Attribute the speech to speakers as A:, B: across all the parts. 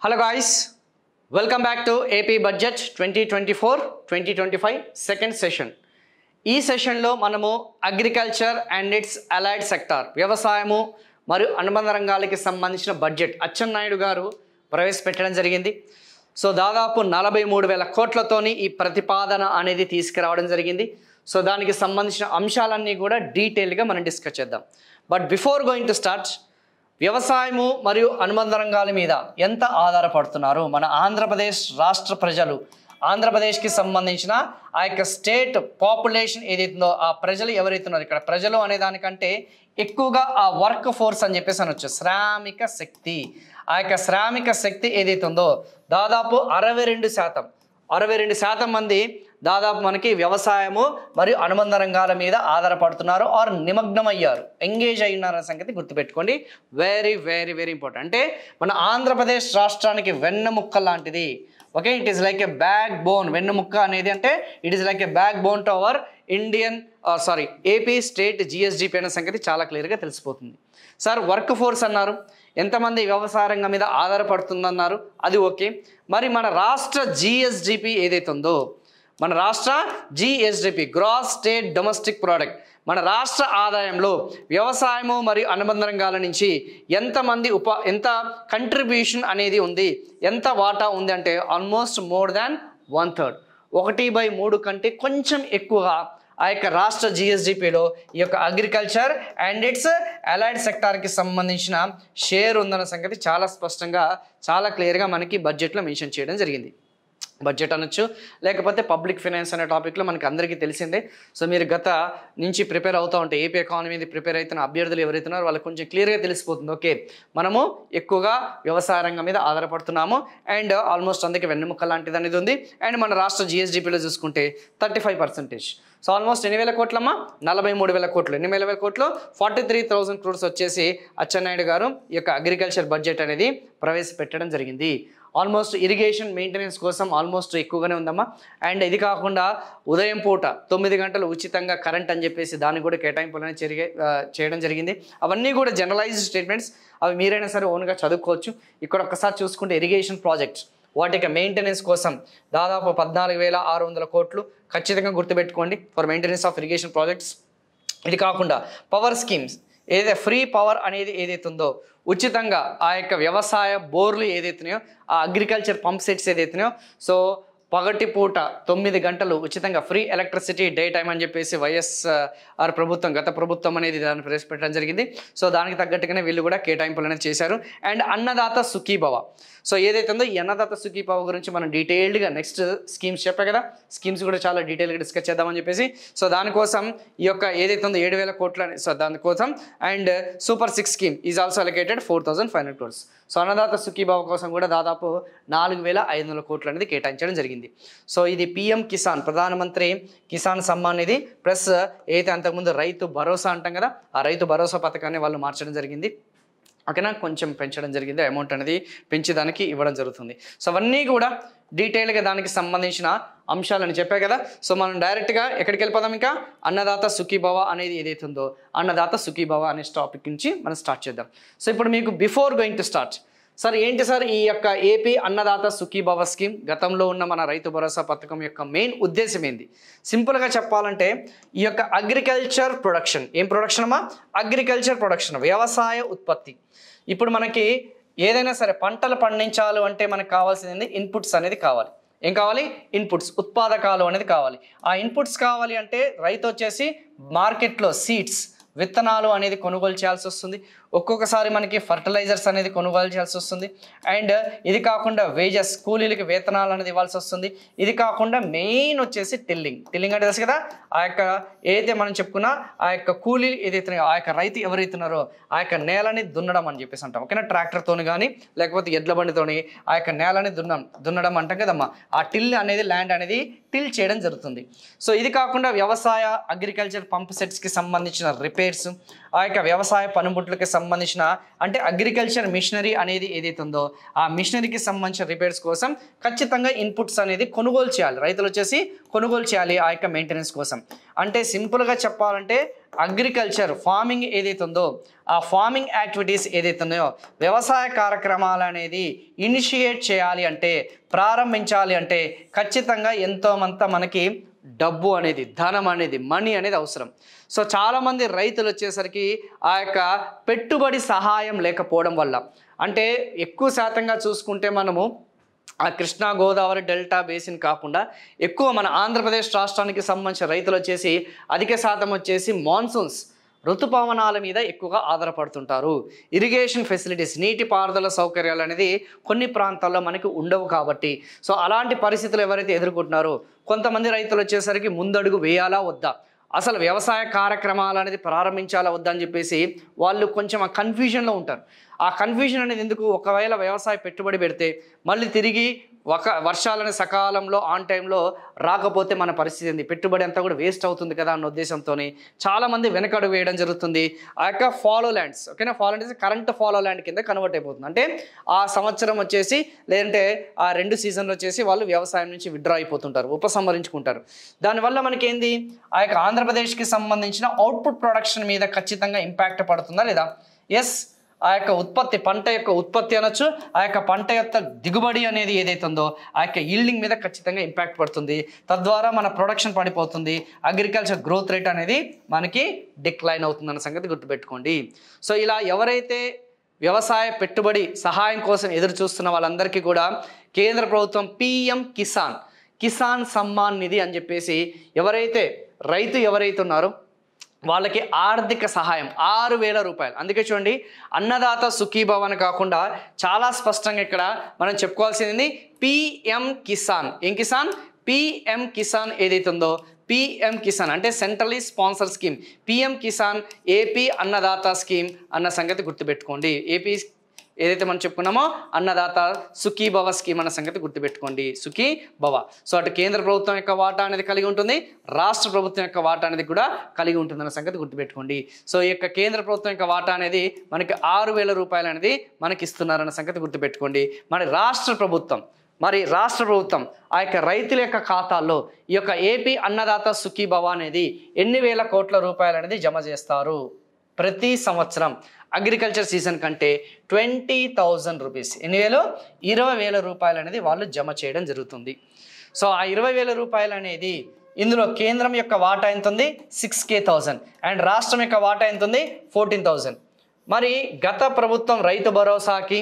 A: Hello guys, welcome back to AP Budget 2024-2025 second session. ఈ సెషన్లో మనము agriculture and it's allied sector వ్యవసాయము మరియు అనుబంధ రంగాలకి సంబంధించిన బడ్జెట్ అచ్చెన్నాయుడు గారు ప్రవేశపెట్టడం జరిగింది. సో దాదాపు 43,000 కోట్లతోని ఈ ప్రతిపాదన అనేది తీసుకురావడం జరిగింది. సో దానికి సంబంధించిన అంశాలన్నీ కూడా డీటెయిల్గా మనం డిస్కస్ చేద్దాం. But before going to start, వ్యవసాయము మరియు అనుబంధ రంగాల మీద ఎంత ఆధారపడుతున్నారు మన ఆంధ్రప్రదేశ్ రాష్ట్ర ప్రజలు, ఆంధ్రప్రదేశ్కి సంబంధించిన ఆ యొక్క స్టేట్ పాపులేషన్ ఏదైతుందో ఆ ప్రజలు ఎవరైతున్నారో, ఇక్కడ ప్రజలు అనే దానికంటే ఎక్కువగా ఆ వర్క్ ఫోర్స్ అని చెప్పేసి అనొచ్చు, శ్రామిక శక్తి. ఆ యొక్క శ్రామిక శక్తి ఏదైతే ఉందో దాదాపు 62% మంది దాదాపు మనకి వ్యవసాయము మరియు అనుబంధ రంగాల మీద ఆధారపడుతున్నారు ఆర్ నిమగ్నం అయ్యారు, ఎంగేజ్ అయినారనే సంగతి గుర్తుపెట్టుకోండి. Very very very important. అంటే మన ఆంధ్రప్రదేశ్ రాష్ట్రానికి వెన్నెముక్క లాంటిది. Okay, it is like a backbone. వెన్నెముక్క అనేది అంటే it is like a backbone to our AP state GSDP అనే సంగతి చాలా క్లియర్గా తెలిసిపోతుంది. సార్ వర్క్ ఫోర్స్ అన్నారు, ఎంతమంది వ్యవసాయ రంగం మీద ఆధారపడుతుందన్నారు, అది ఓకే. మరి మన రాష్ట్ర జిఎస్డిపి ఏదైతే ఉందో, మన రాష్ట్ర GSDP gross state domestic product, మన రాష్ట్ర ఆదాయంలో వ్యవసాయము మరియు అనుబంధ రంగాల నుంచి ఎంత కంట్రిబ్యూషన్ అనేది ఉంది, ఎంత వాటా ఉంది అంటే ఆల్మోస్ట్ మోర్ దాన్ 1/3, 1/3 కంటే కొంచెం ఎక్కువగా ఆ యొక్క రాష్ట్ర జిఎస్డిపిలో ఈ యొక్క అగ్రికల్చర్ అండ్ ఇట్స్ అలైడ్ సెక్టార్కి సంబంధించిన షేర్ ఉందన్న సంగతి చాలా స్పష్టంగా చాలా క్లియర్గా మనకి బడ్జెట్లో మెన్షన్ చేయడం జరిగింది. బడ్జెట్ అనొచ్చు, లేకపోతే పబ్లిక్ ఫైనాన్స్ అనే టాపిక్లో మనకి అందరికీ తెలిసిందే. సో మీరు గత నుంచి ప్రిపేర్ అవుతూ ఉంటే ఏపీ ఎకానమీ మీద ప్రిపేర్ అవుతున్న అభ్యర్థులు ఎవరైతున్నారో వాళ్ళకి కొంచెం క్లియర్గా తెలిసిపోతుంది. ఓకే, మనము ఎక్కువగా వ్యవసాయ రంగం మీద ఆధారపడుతున్నాము అండ్ ఆల్మోస్ట్ అందుకే వెన్నెముక్క లాంటిది అనేది ఉంది. అండ్ మన రాష్ట్ర జిఎస్డిపిలో చూసుకుంటే 35%. సో ఆల్మోస్ట్ 8,000 కోట్లమ్మా, 43,000 కోట్లు. 8,000 కోట్లు 43,000 crores వచ్చేసి అచ్చెన్నాయుడు గారు ఈ యొక్క అగ్రికల్చర్ బడ్జెట్ అనేది ప్రవేశపెట్టడం జరిగింది. ఆల్మోస్ట్ ఇరిగేషన్ మెయింటెనెన్స్ కోసం ఆల్మోస్ట్ ఎక్కువగానే ఉందమ్మా. అండ్ ఇది కాకుండా ఉదయం పూట 9 గంటలు ఉచితంగా కరెంట్ అని చెప్పేసి దానికి కూడా కేటాయింపులు అనేది చేయడం జరిగింది. అవన్నీ కూడా జనరలైజ్డ్ స్టేట్మెంట్స్, అవి మీరైనా సరే ఓన్గా చదువుకోవచ్చు. ఇక్కడ ఒక్కసారి చూసుకుంటే ఇరిగేషన్ ప్రాజెక్ట్స్ వాటి యొక్క మెయింటెనెన్స్ కోసం దాదాపు 14,600 కోట్లు ఖచ్చితంగా గుర్తుపెట్టుకోండి for maintenance of irrigation projects. ఇది కాకుండా పవర్ స్కీమ్స్, ఏదైతే ఫ్రీ పవర్ అనేది ఏదైతే ఉందో ఉచితంగా ఆ యొక్క వ్యవసాయ బోర్లు ఏదైతున్నాయో, ఆ అగ్రికల్చర్ పంప్ సెట్స్ ఏదైతున్నాయో, సో పగటి పూట 9 గంటలు ఉచితంగా ఫ్రీ ఎలక్ట్రిసిటీ డే టైం అని చెప్పేసి వైఎస్ఆర్ ప్రభుత్వం, గత ప్రభుత్వం అనేది దాన్ని ప్రవేశపెట్టడం జరిగింది. సో దానికి తగ్గట్టుగానే వీళ్ళు కూడా కేటాయింపులు అనేది చేశారు. అండ్ అన్నదాత సుఖీభవ, సో ఏదైతే ఉందో ఈ అన్నదాత సుఖీభవ గురించి మనం డీటెయిల్డ్గా నెక్స్ట్ స్కీమ్స్ చెప్పే కదా, స్కీమ్స్ కూడా చాలా డీటెయిల్గా డిస్కస్ చేద్దామని చెప్పేసి. సో దానికోసం ఈ యొక్క ఏదైతే ఉందో 7,000 కోట్ల, సో దానికోసం and super 6 scheme is also allocated 4,500 crores. So Annadata Sukhibhava కోసం కూడా దాదాపు 4,500 కోట్లు అనేది కేటాయించడం జరిగింది. సో ఇది పిఎం కిసాన్, ప్రధానమంత్రి కిసాన్ సమ్మాన్ నిధి ప్లస్ ఏదైతే అంతకుముందు రైతు భరోసా అంటాం కదా, ఆ రైతు భరోసా పథకాన్ని వాళ్ళు మార్చడం జరిగింది. ఓకేనా, కొంచెం పెంచడం జరిగింది, అమౌంట్ అనేది పెంచి దానికి ఇవ్వడం జరుగుతుంది. సో అవన్నీ కూడా డీటెయిల్గా దానికి సంబంధించిన అంశాలని చెప్పే కదా. సో మనం డైరెక్ట్గా ఎక్కడికి వెళ్ళిపోదాం, ఇంకా అన్నదాత సుఖీభవ అనేది ఏదైతే ఉందో అన్నదాత సుఖీభవ అనే టాపిక్ నుంచి మనం స్టార్ట్ చేద్దాం. సో ఇప్పుడు మీకు before going to start, sir ఏంటి సార్ ఈ యొక్క ఏపీ అన్నదాత సుఖీభవ స్కీమ్, గతంలో ఉన్న మన రైతు భరోసా పథకం యొక్క మెయిన్ ఉద్దేశం ఏంది? సింపుల్గా చెప్పాలంటే ఈ యొక్క అగ్రికల్చర్ ప్రొడక్షన్, ఏం ప్రొడక్షన్ అమ్మా? అగ్రికల్చర్ ప్రొడక్షన్, వ్యవసాయ ఉత్పత్తి. ఇప్పుడు మనకి ఏదైనా సరే పంటలు పండించాలి అంటే మనకు కావాల్సింది ఇన్పుట్స్ అనేది కావాలి. ఏం కావాలి? ఇన్పుట్స్, ఉత్పాదకాలు అనేది కావాలి. ఆ ఇన్పుట్స్ కావాలి అంటే రైతు వచ్చేసి మార్కెట్లో సీడ్స్, విత్తనాలు అనేది కొనుగోలు చేయాల్సి వస్తుంది. ఒక్కొక్కసారి మనకి ఫర్టిలైజర్స్ అనేది కొనుగోలు చేయాల్సి వస్తుంది. అండ్ ఇది కాకుండా వేజెస్, కూలీలకి వేతనాలు అనేది ఇవ్వాల్సి వస్తుంది. ఇది కాకుండా మెయిన్ వచ్చేసి టిల్లింగ్ అంటే తెలుసు కదా, ఆ యొక్క ఏదైతే మనం చెప్పుకున్నా ఆ యొక్క కూలీ ఏదైతే ఆ యొక్క రైతు ఎవరైతున్నారో ఆ యొక్క నేలని దున్నడం అని చెప్పేసి అంటాం. ఓకేనా, ట్రాక్టర్తోని కానీ లేకపోతే ఎడ్ల బండితోని ఆ యొక్క నేలని దున్నడం అంటాం కదమ్మా. ఆ టిల్ అనేది ల్యాండ్ అనేది టిల్ చేయడం జరుగుతుంది. సో ఇది కాకుండా వ్యవసాయ అగ్రికల్చర్ పంప్ సెట్స్కి సంబంధించిన రిపేర్స్, ఆ యొక్క వ్యవసాయ పనిముట్లకి సంబంధించిన అంటే అగ్రికల్చర్ మిషనరీ అనేది ఏదైతే ఉందో ఆ మిషనరీకి సంబంధించిన రిపేర్స్ కోసం ఖచ్చితంగా ఇన్పుట్స్ అనేది కొనుగోలు చేయాలి, రైతులు వచ్చేసి కొనుగోలు చేయాలి ఆ యొక్క మెయింటెనెన్స్ కోసం. అంటే సింపుల్గా చెప్పాలంటే అగ్రికల్చర్ ఫార్మింగ్ ఏదైతే ఉందో ఆ ఫార్మింగ్ యాక్టివిటీస్ ఏదైతే ఉన్నాయో వ్యవసాయ కార్యక్రమాలు అనేది ఇనిషియేట్ చేయాలి అంటే, ప్రారంభించాలి అంటే ఖచ్చితంగా ఎంతోమంత మనకి డబ్బు అనేది, ధనం అనేది, మనీ అనేది అవసరం. సో చాలామంది రైతులు వచ్చేసరికి ఆ యొక్క పెట్టుబడి సహాయం లేకపోవడం వల్ల, అంటే ఎక్కువ శాతంగా చూసుకుంటే మనము ఆ కృష్ణా గోదావరి డెల్టా బేసిన్ కాకుండా ఎక్కువ మన ఆంధ్రప్రదేశ్ రాష్ట్రానికి సంబంధించిన రైతులు వచ్చేసి అధిక శాతం వచ్చేసి మాన్సూన్స్ ఋతుపవనాల మీద ఎక్కువగా ఆధారపడుతుంటారు. ఇరిగేషన్ ఫెసిలిటీస్, నీటిపారుదల సౌకర్యాలు అనేది కొన్ని ప్రాంతాల్లో మనకి ఉండవు కాబట్టి, సో అలాంటి పరిస్థితులు ఎవరైతే ఎదుర్కొంటున్నారో కొంతమంది రైతులు వచ్చేసరికి ముందడుగు వేయాలా వద్దా, అసలు వ్యవసాయ కార్యక్రమాలు అనేది ప్రారంభించాలా వద్దా అని చెప్పేసి వాళ్ళు కొంచెం ఆ కన్ఫ్యూజన్లో ఉంటారు. ఆ కన్ఫ్యూజన్ అనేది ఎందుకు, ఒకవేళ వ్యవసాయ పెట్టుబడి పెడితే మళ్ళీ తిరిగి వర్షాలని సకాలంలో ఆన్ టైంలో రాకపోతే మన పరిస్థితి ఏంది, పెట్టుబడి అంతా కూడా వేస్ట్ అవుతుంది కదా అన్న ఉద్దేశంతో చాలామంది వెనకడుగు వేయడం జరుగుతుంది. ఆ యొక్క ఫాలో ల్యాండ్స్, ఓకేనా, follow lands current follow land కింద కన్వర్ట్ అయిపోతుంది. అంటే ఆ సంవత్సరం వచ్చేసి లేదంటే ఆ 2 సీజన్లు వచ్చేసి వాళ్ళు వ్యవసాయం నుంచి విత్డ్రా అయిపోతుంటారు, ఉపసంహరించుకుంటారు. దానివల్ల మనకేంది, ఆ యొక్క ఆంధ్రప్రదేశ్కి సంబంధించిన అవుట్పుట్ ప్రొడక్షన్ మీద ఖచ్చితంగా ఇంపాక్ట్ పడుతుందా లేదా? ఎస్, ఆ యొక్క ఉత్పత్తి, పంట యొక్క ఉత్పత్తి అనొచ్చు, ఆ యొక్క పంట యొక్క దిగుబడి అనేది ఏదైతే ఉందో ఆ యొక్క ఈల్డింగ్ మీద ఖచ్చితంగా ఇంపాక్ట్ పడుతుంది. తద్వారా మన ప్రొడక్షన్ పడిపోతుంది, అగ్రికల్చర్ గ్రోత్ రేట్ అనేది మనకి డిక్లైన్ అవుతుందన్న సంగతి గుర్తుపెట్టుకోండి. సో ఇలా ఎవరైతే వ్యవసాయ పెట్టుబడి సహాయం కోసం ఎదురు చూస్తున్న వాళ్ళందరికీ కూడా కేంద్ర ప్రభుత్వం PM కిసాన్ సమ్మాన్ నిధి అని చెప్పేసి ఎవరైతే రైతు ఎవరైతే ఉన్నారో వాళ్ళకి ఆర్థిక సహాయం 6,000 రూపాయలు. అందుకే చూడండి, అన్నదాత సుఖీభవ అని కాకుండా చాలా స్పష్టంగా ఇక్కడ మనం చెప్పుకోవాల్సింది PM కిసాన్. ఏం కిసాన్? PM కిసాన్ ఏదైతే ఉందో PM కిసాన్ అంటే centrally sponsored scheme, PM Kisan AP Annadata scheme అన్న సంగతి గుర్తుపెట్టుకోండి. ఏపీ ఏదైతే మనం చెప్పుకున్నామో అన్నదాత సుఖీభవ స్కీమ్ అన్న సంగతి గుర్తుపెట్టుకోండి, సుఖీభవ. సో అటు కేంద్ర ప్రభుత్వం యొక్క వాటా అనేది కలిగి ఉంటుంది, రాష్ట్ర ప్రభుత్వం యొక్క వాటా అనేది కూడా కలిగి ఉంటుంది అన్న సంగతి గుర్తుపెట్టుకోండి. సో ఈ యొక్క కేంద్ర ప్రభుత్వం యొక్క వాటా అనేది మనకి 6,000 రూపాయలు అనేది మనకి ఇస్తున్నారన్న సంగతి గుర్తుపెట్టుకోండి. మరి రాష్ట్ర ప్రభుత్వం ఆ యొక్క రైతుల యొక్క ఖాతాల్లో ఈ యొక్క ఏపీ అన్నదాత సుఖీభవ అనేది ఎన్ని వేల కోట్ల రూపాయలు అనేది జమ చేస్తారు ప్రతి సంవత్సరం? అగ్రికల్చర్ సీజన్ కంటే 20,000 రూపీస్, 20,000 రూపాయలు అనేది వాళ్ళు జమ చేయడం జరుగుతుంది. సో ఆ 20,000 రూపాయలు అనేది ఇందులో కేంద్రం యొక్క వాటా ఎంత ఉంది? 6,000 అండ్ రాష్ట్రం యొక్క వాటా ఎంత ఉంది? 14,000. మరి గత ప్రభుత్వం రైతు భరోసాకి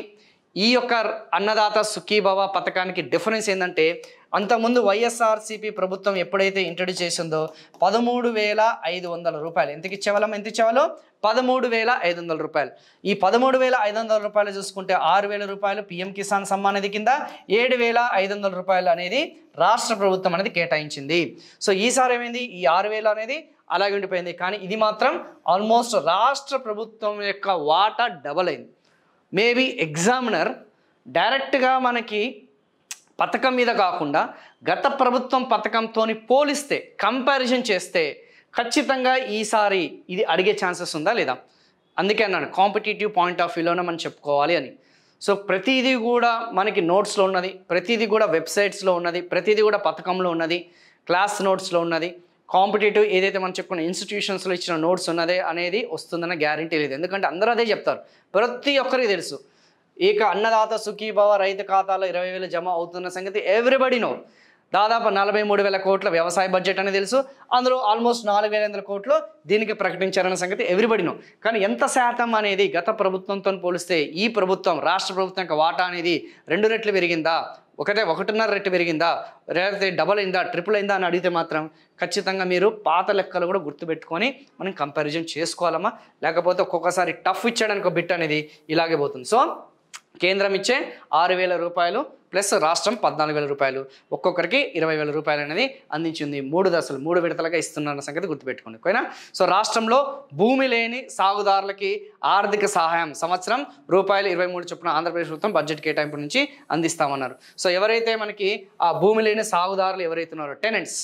A: ఈ యొక్క అన్నదాత సుఖీభవ పథకానికి డిఫరెన్స్ ఏంటంటే, అంతకుముందు వైఎస్ఆర్సీపీ ప్రభుత్వం ఎప్పుడైతే ఇంట్రడ్యూస్ చేసిందో 13,500 రూపాయలు. ఎంత ఇచ్చేవాళ్ళు? 13,500 రూపాయలు. ఈ 13,500 రూపాయలు చూసుకుంటే 6,000 రూపాయలు PM కిసాన్ సమ్మాన్ నిధి కింద, 7,500 రూపాయలు అనేది రాష్ట్ర ప్రభుత్వం అనేది కేటాయించింది. సో ఈసారి ఏమైంది, ఈ 6,000 అనేది అలాగే ఉండిపోయింది. కానీ ఇది మాత్రం ఆల్మోస్ట్ రాష్ట్ర ప్రభుత్వం యొక్క వాటా డబల్ అయింది. మేబీ ఎగ్జామినర్ డైరెక్ట్గా మనకి పథకం మీద కాకుండా గత ప్రభుత్వం పథకంతో పోలిస్తే కంపారిజన్ చేస్తే ఖచ్చితంగా ఈసారి ఇది అడిగే ఛాన్సెస్ ఉందా లేదా? అందుకే అన్నాను కాంపిటేటివ్ పాయింట్ ఆఫ్ వ్యూలోనే మనం చెప్పుకోవాలి అని. సో ప్రతిదీ కూడా మనకి నోట్స్లో ఉన్నది, ప్రతిదీ కూడా వెబ్సైట్స్లో ఉన్నది, ప్రతిదీ కూడా పథకంలో ఉన్నది, క్లాస్ నోట్స్లో ఉన్నది. కాంపిటేటివ్ ఏదైతే మనం చెప్పుకున్న ఇన్స్టిట్యూషన్స్లో ఇచ్చిన నోట్స్ ఉన్నదే అనేది వస్తుందన్న గ్యారంటీ లేదు. ఎందుకంటే అందరూ అదే చెప్తారు, ప్రతి ఒక్కరికి తెలుసు. ఇక అన్నదాత సుఖీభవ రైతు ఖాతాలో 20,000 జమ అవుతున్న సంగతి ఎవ్రీబడి నో. దాదాపు 43,000 కోట్ల వ్యవసాయ బడ్జెట్ అని తెలుసు, అందులో ఆల్మోస్ట్ 4,500 కోట్లు దీనికి ప్రకటించారన్న సంగతి ఎవ్రీబడి నో. కానీ ఎంత శాతం అనేది గత ప్రభుత్వంతో పోలిస్తే ఈ ప్రభుత్వం, రాష్ట్ర ప్రభుత్వం యొక్క వాటా అనేది 2 రెట్లు పెరిగిందా, 1.5 రెట్లు పెరిగిందా, లేకపోతే డబల్ అయిందా, ట్రిపుల్ అయిందా అని అడిగితే మాత్రం ఖచ్చితంగా మీరు పాత లెక్కలు కూడా గుర్తుపెట్టుకొని మనం కంపారిజన్ చేసుకోవాలమ్మా. లేకపోతే ఒక్కొక్కసారి టఫ్ ఇచ్చాడానికి ఒక బిట్ అనేది ఇలాగే పోతుంది. సో కేంద్రం ఇచ్చే 6,000 రూపాయలు ప్లస్ రాష్ట్రం 14,000 రూపాయలు, ఒక్కొక్కరికి 20,000 రూపాయలు అనేది అందించింది. 3 దశలు 3 విడతలుగా ఇస్తున్న సంగతి గుర్తుపెట్టుకోండి, ఓకేనా. సో రాష్ట్రంలో భూమి లేని సాగుదారులకి ఆర్థిక సహాయం సంవత్సరం ₹23 చొప్పున ఆంధ్రప్రదేశ్ ప్రభుత్వం బడ్జెట్ కేటాయింపు నుంచి అందిస్తామన్నారు. సో ఎవరైతే మనకి ఆ భూమి లేని సాగుదారులు ఎవరైతే ఉన్నారో టెనెంట్స్,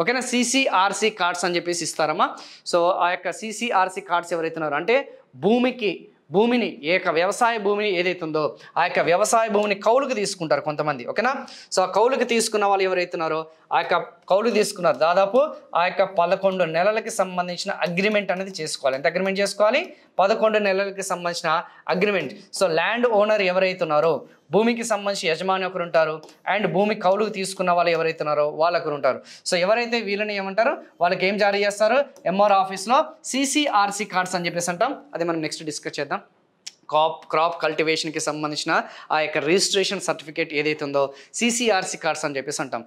A: ఓకేనా, CCRC కార్డ్స్ అని చెప్పేసి ఇస్తారమ్మా. సో ఆ యొక్క CCRC కార్డ్స్ ఎవరైతే ఉన్నారో అంటే భూమిని వ్యవసాయ భూమిని ఏదైతే ఉందో ఆ యొక్క వ్యవసాయ భూమిని కౌలుకు తీసుకుంటారు కొంతమంది. ఓకేనా, సో ఆ కౌలుకు తీసుకున్న వాళ్ళు ఎవరైతే ఉన్నారో ఆ యొక్క కౌలు తీసుకున్నారు దాదాపు ఆ యొక్క 11 నెలలకి సంబంధించిన అగ్రిమెంట్ అనేది చేసుకోవాలి. ఎంత అగ్రిమెంట్ చేసుకోవాలి? 11 నెలలకి సంబంధించిన అగ్రిమెంట్. సో ల్యాండ్ ఓనర్ ఎవరైతే ఉన్నారో భూమికి సంబంధించి యజమాని ఒకరు ఉంటారు, అండ్ భూమి కౌలుకు తీసుకున్న వాళ్ళు ఎవరైతే ఉన్నారో వాళ్ళొకరు ఉంటారు. సో ఎవరైతే వీళ్ళని ఏమంటారు, వాళ్ళకి ఏం జారీ చేస్తారు? MR ఆఫీస్లో CCRC కార్డ్స్ అని చెప్పేసి అంటాం. అది మనం నెక్స్ట్ డిస్కస్ చేద్దాం. క్రాప్ కల్టివేషన్కి సంబంధించిన ఆ యొక్క రిజిస్ట్రేషన్ సర్టిఫికేట్ ఏదైతే ఉందో CCRC కార్డ్స్ అని చెప్పేసి అంటాం.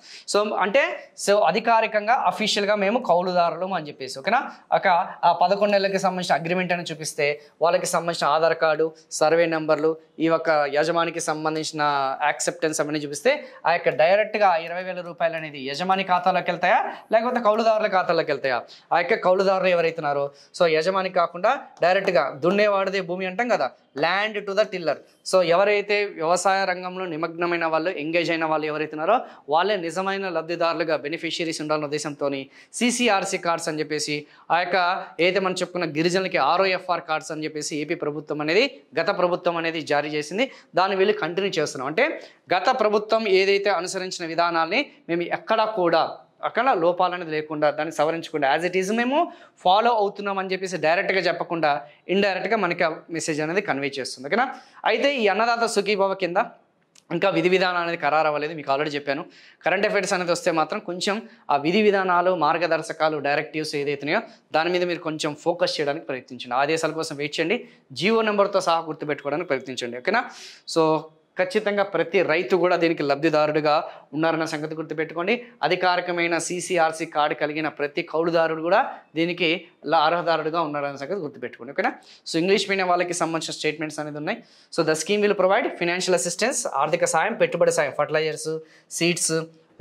A: సో అధికారికంగా అఫీషియల్గా మేము కౌలుదారులు అని చెప్పేసి. ఓకేనా, ఆ 11 నెలలకి సంబంధించిన అగ్రిమెంట్ అని చూపిస్తే వాళ్ళకి సంబంధించిన ఆధార్ కార్డు, సర్వే నెంబర్లు, ఈ యొక్క యజమానికి సంబంధించిన యాక్సెప్టెన్స్ అవన్నీ చూపిస్తే ఆ యొక్క డైరెక్ట్గా 20,000 రూపాయలు అనేది యజమాని ఖాతాలోకి వెళ్తాయా లేకపోతే కౌలుదారుల ఖాతాలోకి వెళ్తాయా? ఆ యొక్క కౌలుదారులు ఎవరైతున్నారో సో యజమాని కాకుండా డైరెక్ట్గా దున్నేవాడిదే భూమి అంటాం కదా, land to the tiller. So ఎవరైతే వ్యవసాయ రంగంలో నిమగ్నమైన వాళ్ళు, ఎంగేజ్ అయిన వాళ్ళు ఎవరైతున్నారో వాళ్ళే నిజమైన లబ్ధిదారులుగా బెనిఫిషియరీస్ ఉండాలన్న ఉద్దేశంతో CCRC కార్డ్స్ అని చెప్పేసి ఆ యొక్క ఏదైతే మనం చెప్పుకున్న గిరిజనులకి ROFR కార్డ్స్ అని చెప్పేసి ఏపీ ప్రభుత్వం అనేది గత ప్రభుత్వం అనేది జారీ చేసింది. దాన్ని వీళ్ళు కంటిన్యూ చేస్తున్నాం. అంటే గత ప్రభుత్వం ఏదైతే అనుసరించిన విధానాల్ని మేము ఎక్కడా కూడా అక్కడ లోపాలనేది లేకుండా దాన్ని సవరించకుండా యాజ్ ఇట్ ఈజ్ మేము ఫాలో అవుతున్నాం అని చెప్పేసి డైరెక్ట్గా చెప్పకుండా ఇండైరెక్ట్గా మనకి ఆ మెసేజ్ అనేది కన్వే చేస్తుంది. ఓకేనా, అయితే ఈ అన్నదాత సుఖీభవ కింద ఇంకా విధి విధానం అనేది ఖరారు అవ్వలేదు, మీకు ఆల్రెడీ చెప్పాను. కరెంట్ అఫైర్స్ అనేది వస్తే మాత్రం కొంచెం ఆ విధి విధానాలు, మార్గదర్శకాలు, డైరెక్టివ్స్ ఏదైతున్నాయో దాని మీద మీరు కొంచెం ఫోకస్ చేయడానికి ప్రయత్నించండి. ఆదేశాల కోసం వెయిట్ చేయండి, జీవో నెంబర్తో సహా గుర్తుపెట్టుకోవడానికి ప్రయత్నించండి. ఓకేనా, సో ఖచ్చితంగా ప్రతి రైతు కూడా దీనికి లబ్ధిదారుడిగా ఉన్నారన్న సంగతి గుర్తుపెట్టుకోండి. అధికారికమైన CCRC కార్డు కలిగిన ప్రతి కౌలుదారుడు కూడా దీనికి అర్హదారుడుగా ఉన్నారన్న సంగతి గుర్తుపెట్టుకోండి. ఓకేనా, సో ఇంగ్లీష్ మీడియం వాళ్ళకి సంబంధించిన స్టేట్మెంట్స్ అనేది ఉన్నాయి. So the scheme will provide financial assistance, ఆర్థిక సాయం, పెట్టుబడి సాయం, ఫర్టిలైజర్స్, సీడ్స్,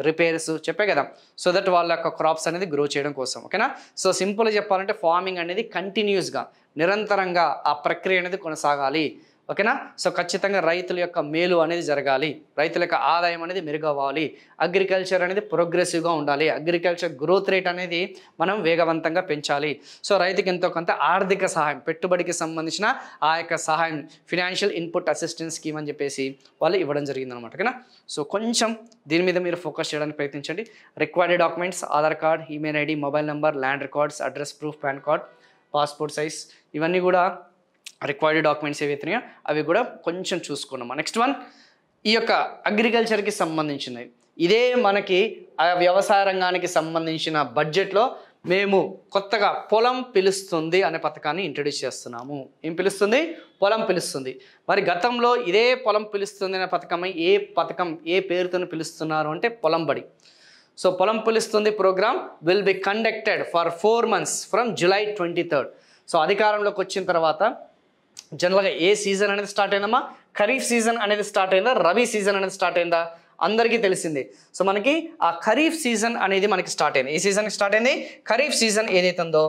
A: రిపేర్స్ చెప్పే కదా, సో దట్ వాళ్ళ యొక్క క్రాప్స్ అనేది గ్రో చేయడం కోసం. ఓకేనా, సో సింపుల్గా చెప్పాలంటే ఫార్మింగ్ అనేది కంటిన్యూస్గా నిరంతరంగా ఆ ప్రక్రియ అనేది కొనసాగాలి. ఓకేనా, సో ఖచ్చితంగా రైతుల యొక్క మేలు అనేది జరగాలి, రైతుల యొక్క ఆదాయం అనేది మెరుగవ్వాలి, అగ్రికల్చర్ అనేది ప్రోగ్రెసివ్గా ఉండాలి, అగ్రికల్చర్ గ్రోత్ రేట్ అనేది మనం వేగవంతంగా పెంచాలి. సో రైతుకి ఎంతో కొంత ఆర్థిక సహాయం, పెట్టుబడికి సంబంధించిన ఆ యొక్క సహాయం, ఫినాన్షియల్ ఇన్పుట్ అసిస్టెన్స్ స్కీమ్ అని చెప్పేసి వాళ్ళు ఇవ్వడం జరిగిందనమాట. ఓకేనా, సో కొంచెం దీని మీద మీరు ఫోకస్ చేయడానికి ప్రయత్నించండి. Required documents Aadhaar card, email ID, mobile number, land records, address proof, pan card, passport size, ఇవన్నీ కూడా రిక్వైర్డ్ డాక్యుమెంట్స్ ఏవైతున్నాయో అవి కూడా కొంచెం చూసుకున్నాం. నెక్స్ట్ వన్ ఈ యొక్క అగ్రికల్చర్కి సంబంధించినవి. ఇదే మనకి ఆ వ్యవసాయ రంగానికి సంబంధించిన బడ్జెట్లో మేము కొత్తగా పొలం పిలుస్తుంది అనే పథకాన్ని ఇంట్రడ్యూస్ చేస్తున్నాము. ఏం పిలుస్తుంది? పొలం పిలుస్తుంది. మరి గతంలో ఇదే పొలం పిలుస్తుంది అనే పథకం ఏ పేరుతో పిలుస్తున్నారు అంటే పొలం బడి. So Polam Pilustundi program will be conducted for 4 months from July 23rd. So అధికారంలోకి వచ్చిన తర్వాత జనరల్గా ఏ సీజన్ అనేది స్టార్ట్ అయిందమ్మా? ఖరీఫ్ సీజన్ అనేది స్టార్ట్ అయిందా, రబీ సీజన్ అనేది స్టార్ట్ అయిందా? అందరికీ తెలిసిందే. సో మనకి ఆ ఖరీఫ్ సీజన్ అనేది మనకి స్టార్ట్ అయింది. ఏ సీజన్కి స్టార్ట్ అయింది? ఖరీఫ్ సీజన్ ఏదైతే ఉందో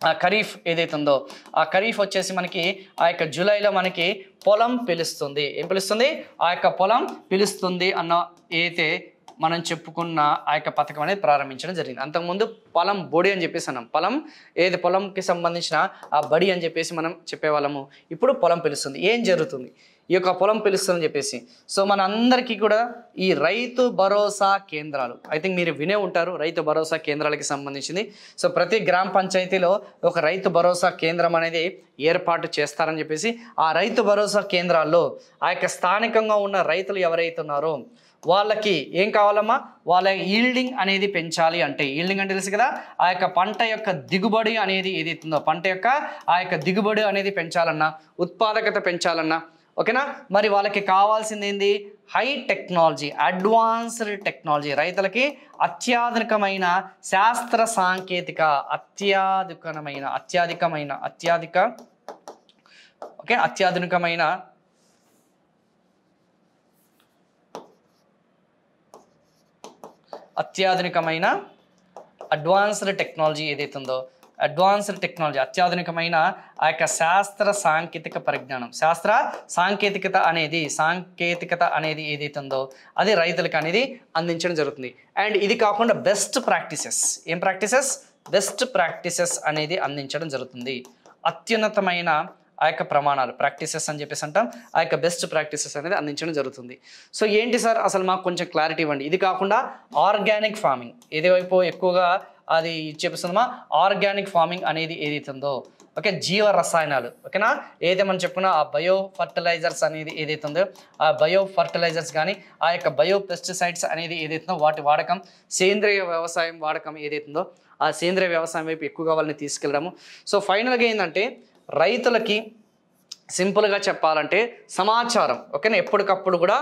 A: ఆ ఖరీఫ్ వచ్చేసి మనకి ఆ యొక్క జూలైలో మనకి పొలం పిలుస్తుంది. ఏం పిలుస్తుంది? ఆ యొక్క పొలం పిలుస్తుంది అన్న ఏదైతే మనం చెప్పుకున్న ఆ యొక్క పథకం అనేది ప్రారంభించడం జరిగింది. అంతకుముందు పొలం బొడి అని చెప్పేసి అన్నాం. పొలంకి సంబంధించిన ఆ బడి అని చెప్పేసి మనం చెప్పేవాళ్ళము. ఇప్పుడు పొలం పిలుస్తుంది. ఏం జరుగుతుంది? ఈ యొక్క పొలం పిలుస్తుందని చెప్పేసి సో మన అందరికీ కూడా ఈ రైతు భరోసా కేంద్రాలు, ఐ థింక్ మీరు వినే ఉంటారు రైతు భరోసా కేంద్రాలకి సంబంధించింది. సో ప్రతి గ్రామ పంచాయతీలో ఒక రైతు భరోసా కేంద్రం అనేది ఏర్పాటు చేస్తారని చెప్పేసి ఆ రైతు భరోసా కేంద్రాల్లో ఆ యొక్క స్థానికంగా ఉన్న రైతులు ఎవరైతే ఉన్నారో వాళ్ళకి ఏం కావాలమ్మా? వాళ్ళ ఈల్డింగ్ అనేది పెంచాలి. అంటే ఈల్డింగ్ అంటే తెలుసు కదా, ఆ యొక్క పంట యొక్క దిగుబడి అనేది ఏదైతుందో పంట యొక్క ఆ యొక్క దిగుబడి అనేది పెంచాలన్నా, ఉత్పాదకత పెంచాలన్నా, ఓకేనా. మరి వాళ్ళకి కావాల్సింది ఏంది? హై టెక్నాలజీ, అడ్వాన్స్డ్ టెక్నాలజీ, రైతులకి అత్యాధునికమైన శాస్త్ర సాంకేతిక అత్యాధునికమైన అడ్వాన్స్డ్ టెక్నాలజీ ఏదైతుందో అడ్వాన్స్డ్ టెక్నాలజీ, అత్యాధునికమైన ఆ యొక్క శాస్త్ర సాంకేతిక పరిజ్ఞానం, సాంకేతికత అనేది ఏదైతే ఉందో అది రైతులకు అనేది అందించడం జరుగుతుంది. అండ్ ఇది కాకుండా బెస్ట్ ప్రాక్టీసెస్ అనేది అందించడం జరుగుతుంది. అత్యున్నతమైన ఆ యొక్క ప్రమాణాలు, ప్రాక్టీసెస్ అని చెప్పేసి అంటాం, ఆ యొక్క బెస్ట్ ప్రాక్టీసెస్ అనేది అందించడం జరుగుతుంది. సో ఏంటి సార్ అసలు మాకు కొంచెం క్లారిటీ ఇవ్వండి. ఇది కాకుండా ఆర్గానిక్ ఫార్మింగ్ ఏదేవైపు ఎక్కువగా అది చెప్పిస్తుందమ్మా, ఆర్గానిక్ ఫార్మింగ్ అనేది ఏదైతే ఉందో, ఓకే, జీవ రసాయనాలు, ఓకేనా, ఏదైతే మనం చెప్పుకున్నా ఆ బయో ఫర్టిలైజర్స్ అనేది ఏదైతే ఉందో, ఆ బయో ఫర్టిలైజర్స్ కానీ ఆ యొక్క బయో పెస్టిసైడ్స్ అనేది ఏదైతే ఉందో వాటి వాడకం, సేంద్రియ వ్యవసాయం వాడకం ఏదైతే ఉందో ఆ సేంద్రియ వ్యవసాయం వైపు ఎక్కువగా వాళ్ళని తీసుకెళ్ళడము. సో ఫైనల్గా ఏంటంటే రైతులకి సింపుల్గా చెప్పాలంటే సమాచారం, ఓకేనా, ఎప్పటికప్పుడు కూడా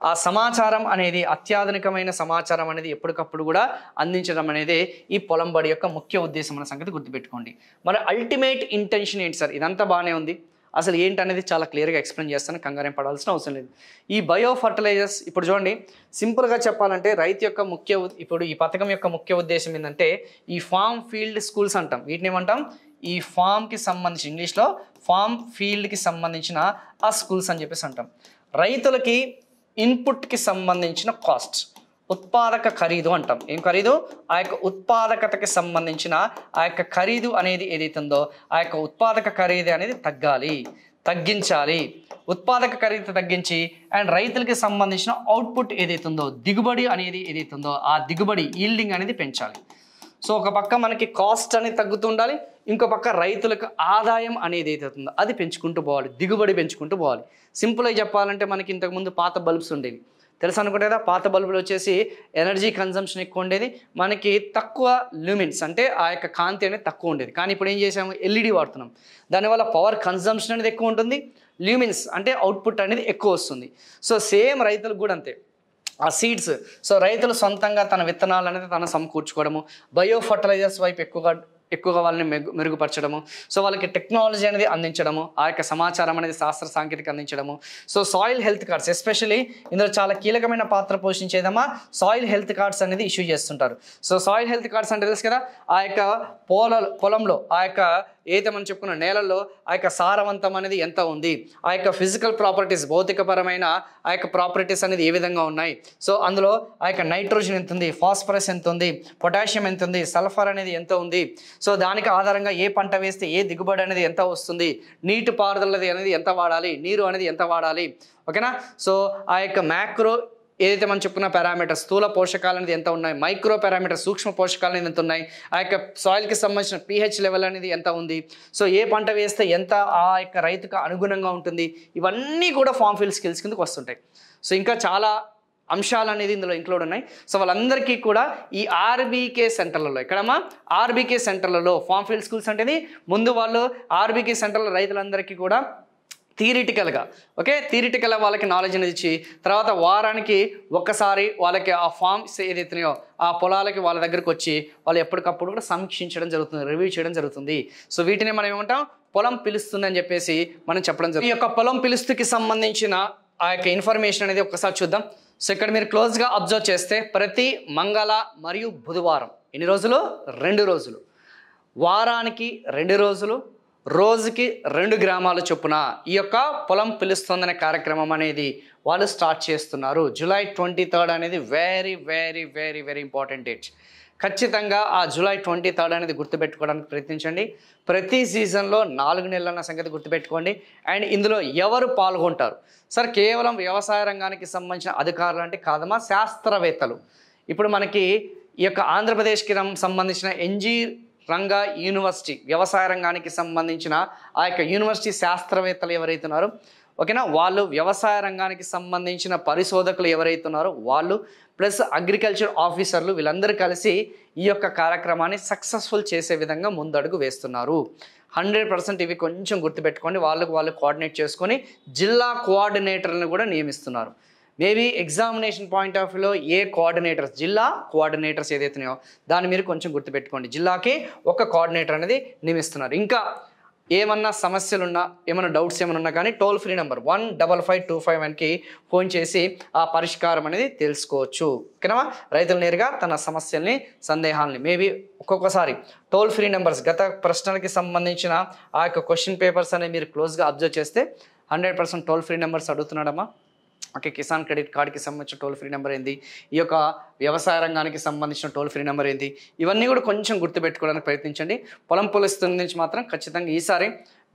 A: ఆ సమాచారం అనేది, అత్యాధునికమైన సమాచారం అనేది ఎప్పటికప్పుడు కూడా అందించడం అనేది ఈ పొలం బడి యొక్క ముఖ్య ఉద్దేశం అన్న సంగతి గుర్తుపెట్టుకోండి. మరి అల్టిమేట్ ఇంటెన్షన్ ఏంటి సార్? ఇదంతా బాగానే ఉంది, అసలు ఏంటనేది చాలా క్లియర్గా ఎక్స్ప్లెయిన్ చేస్తాను, కంగారేం పడాల్సిన అవసరం లేదు. ఈ బయో ఫర్టిలైజర్స్ ఇప్పుడు చూడండి, సింపుల్గా చెప్పాలంటే రైతు యొక్క ఇప్పుడు ఈ పథకం యొక్క ముఖ్య ఉద్దేశం ఏంటంటే ఈ ఫామ్ ఫీల్డ్ స్కూల్స్ అంటాం, వీటిని ఏమంటాం, ఈ ఫామ్కి సంబంధించి ఇంగ్లీష్లో ఫామ్ ఫీల్డ్కి సంబంధించిన ఆ స్కూల్స్ అని చెప్పేసి అంటాం. రైతులకి ఇన్పుట్కి సంబంధించిన కాస్ట్, ఉత్పాదక ఖరీదు అంటాం. ఏం ఖరీదు? ఆ యొక్క ఉత్పాదకతకి సంబంధించిన ఆ యొక్క ఖరీదు అనేది ఏదైతే ఉందో ఆ యొక్క ఉత్పాదక ఖరీదు అనేది తగ్గించాలి. ఉత్పాదక ఖరీదు తగ్గించి అండ్ రైతులకి సంబంధించిన అవుట్పుట్ ఏదైతే ఉందో, దిగుబడి అనేది ఏదైతే ఉందో ఆ దిగుబడి ఈల్డింగ్ అనేది పెంచాలి. సో ఒక పక్క మనకి కాస్ట్ అనేది తగ్గుతూ ఉండాలి, ఇంకో పక్క రైతులకు ఆదాయం అనేది ఏదైతుందో అది పెంచుకుంటూ పోవాలి, దిగుబడి పెంచుకుంటూ పోవాలి. సింపుల్గా చెప్పాలంటే మనకి ఇంతకుముందు పాత బల్బ్స్ ఉండేవి, తెలుసు అనుకుంటే కదా, పాత బల్బులు వచ్చేసి ఎనర్జీ కన్జంప్షన్ ఎక్కువ ఉండేది, మనకి తక్కువ ల్యూమిన్స్ అంటే ఆ యొక్క కాంతి అనేది తక్కువ ఉండేది. కానీ ఇప్పుడు ఏం చేసాము, ఎల్ఈడి వాడుతున్నాం, దానివల్ల పవర్ కన్జంప్షన్ అనేది ఎక్కువ ఉంటుంది, ల్యూమిన్స్ అంటే అవుట్పుట్ అనేది ఎక్కువ వస్తుంది. సో సేమ్ రైతులకు కూడా అంతే, ఆ సీడ్స్, సో రైతులు సొంతంగా తన విత్తనాలు అనేది తన సమకూర్చుకోవడము, బయో ఫర్టిలైజర్స్ వైపు ఎక్కువగా వాళ్ళని మెరుగుపరచడము, సో వాళ్ళకి టెక్నాలజీ అనేది అందించడము, ఆ యొక్క సమాచారం అనేది శాస్త్ర సాంకేతిక అందించడము. So soil health cards especially ఇందులో చాలా కీలకమైన పాత్ర పోషించేదమ్మా, సాయిల్ హెల్త్ కార్డ్స్ అనేది ఇష్యూ చేస్తుంటారు. సో సాయిల్ హెల్త్ కార్డ్స్ అంటే తెలుసు కదా, ఆ యొక్క పొలంలో ఆ యొక్క ఏదైతే మనం చెప్పుకున్న నేలల్లో ఆ యొక్క సారవంతం అనేది ఎంత ఉంది, ఆ యొక్క ఫిజికల్ ప్రాపర్టీస్, భౌతికపరమైన ఆ యొక్క ప్రాపర్టీస్ అనేది ఏ విధంగా ఉన్నాయి, సో అందులో ఆ యొక్క నైట్రోజన్ ఎంత ఉంది, ఫాస్ఫరస్ ఎంత ఉంది, పొటాషియం ఎంత ఉంది, సల్ఫర్ అనేది ఎంత ఉంది, సో దానికి ఆధారంగా ఏ పంట వేస్తే ఏ దిగుబడి అనేది ఎంత వస్తుంది, నీటి పారుదలది అనేది ఎంత వాడాలి, నీరు అనేది ఎంత వాడాలి, ఓకేనా. సో ఆ యొక్క మ్యాక్రో ఏదైతే మనం చెప్పుకున్న పారామీటర్స్, స్థూల పోషకాలు అనేది ఎంత ఉన్నాయి, మైక్రో పారామీటర్స్, సూక్ష్మ పోషకాలు అనేది ఎంత ఉన్నాయి, ఆ యొక్క సాయిల్కి సంబంధించిన pH లెవెల్ అనేది ఎంత ఉంది, సో ఏ పంట వేస్తే ఎంత ఆ యొక్క రైతుకు అనుగుణంగా ఉంటుంది, ఇవన్నీ కూడా ఫామ్ ఫీల్డ్ స్కిల్స్ కిందకి వస్తుంటాయి. సో ఇంకా చాలా అంశాలు అనేది ఇందులో ఇంక్లూడ్ ఉన్నాయి. సో వాళ్ళందరికీ కూడా ఈ ఆర్బీకే సెంటర్లలో, ఎక్కడమ్మా, ఆర్బీకే సెంటర్లలో ఫామ్ ఫీల్డ్ స్కూల్స్ అంటే ముందు వాళ్ళు ఆర్బీకే సెంటర్లో రైతులందరికీ కూడా థియరిటికల్గా, ఓకే, థియరిటికల్గా వాళ్ళకి నాలెడ్జ్ అనేది ఇచ్చి తర్వాత వారానికి ఒక్కసారి వాళ్ళకి ఆ ఫామ్స్ ఏదైతున్నాయో ఆ పొలాలకి వాళ్ళ దగ్గరకు వచ్చి వాళ్ళు ఎప్పటికప్పుడు కూడా సమీక్షించడం జరుగుతుంది, రివ్యూ చేయడం జరుగుతుంది. సో వీటిని మనం ఏమంటాం, పొలం పిలుస్తుంది అని చెప్పేసి మనం చెప్పడం జరుగుతుంది. ఈ యొక్క పొలం పిలుస్తుకి సంబంధించిన ఆ యొక్క ఇన్ఫర్మేషన్ అనేది ఒక్కసారి చూద్దాం. సో ఇక్కడ మీరు క్లోజ్గా అబ్జర్వ్ చేస్తే ప్రతి మంగళ మరియు బుధవారం ఎన్ని రోజులు, 2 రోజులు, వారానికి 2 రోజులు, రోజుకి 2 గ్రామాల చొప్పున ఈ యొక్క పొలం పిలుస్తుందనే కార్యక్రమం అనేది వాళ్ళు స్టార్ట్ చేస్తున్నారు. జూలై 23 అనేది very very very very important date. ఖచ్చితంగా ఆ జూలై 23 అనేది గుర్తుపెట్టుకోవడానికి ప్రయత్నించండి. ప్రతి సీజన్లో 4 నెలలు అన్న సంగతి గుర్తుపెట్టుకోండి. అండ్ ఇందులో ఎవరు పాల్గొంటారు సార్? కేవలం వ్యవసాయ రంగానికి సంబంధించిన అధికారులు అంటే కాదమ్మా, శాస్త్రవేత్తలు. ఇప్పుడు మనకి ఈ యొక్క ఆంధ్రప్రదేశ్కి సంబంధించిన ఎన్జీ రంగా యూనివర్సిటీ, వ్యవసాయ రంగానికి సంబంధించిన ఆ యొక్క యూనివర్సిటీ శాస్త్రవేత్తలు ఎవరైతే ఉన్నారో, ఓకేనా, వాళ్ళు వ్యవసాయ రంగానికి సంబంధించిన పరిశోధకులు ఎవరైతే ఉన్నారో వాళ్ళు ప్లస్ అగ్రికల్చర్ ఆఫీసర్లు, వీళ్ళందరూ కలిసి ఈ యొక్క కార్యక్రమాన్ని సక్సెస్ఫుల్ చేసే విధంగా ముందడుగు వేస్తున్నారు. 100% ఇవి కొంచెం గుర్తుపెట్టుకోండి. వాళ్ళు కోఆర్డినేట్ చేసుకొని జిల్లా కోఆర్డినేటర్లను కూడా నియమిస్తున్నారు. మేబీ ఎగ్జామినేషన్ పాయింట్ ఆఫ్ వ్యూలో ఏ కోఆర్డినేటర్స్, జిల్లా కోఆర్డినేటర్స్ ఏదైతున్నాయో దాన్ని మీరు కొంచెం గుర్తుపెట్టుకోండి. జిల్లాకి ఒక కోఆర్డినేటర్ అనేది నియమిస్తున్నారు. ఇంకా ఏమన్నా సమస్యలున్నా ఏమైనా డౌట్స్ ఏమైనా ఉన్నా కానీ టోల్ ఫ్రీ నెంబర్ 15525 ఫోన్ చేసి ఆ పరిష్కారం అనేది తెలుసుకోవచ్చు. ఓకేనా? రైతులు నేరుగా తన సమస్యల్ని సందేహాలని మేబీ ఒక్కొక్కసారి టోల్ ఫ్రీ నెంబర్స్ గత ప్రశ్నలకి సంబంధించిన ఆ యొక్క క్వశ్చన్ పేపర్స్ అనేవి మీరు క్లోజ్గా అబ్జర్వ్ చేస్తే 100% టోల్ ఫ్రీ నెంబర్స్ అడుగుతున్నాడమ్మా. ఓకే, కిసాన్ క్రెడిట్ కార్డ్కి సంబంధించిన టోల్ ఫ్రీ నెంబర్ ఏంది, ఈ యొక్క వ్యవసాయ రంగానికి సంబంధించిన టోల్ ఫ్రీ నెంబర్ ఏంది, ఇవన్నీ కూడా కొంచెం గుర్తుపెట్టుకోవడానికి ప్రయత్నించండి. పొలం పోలీసు నుంచి మాత్రం ఖచ్చితంగా ఈసారి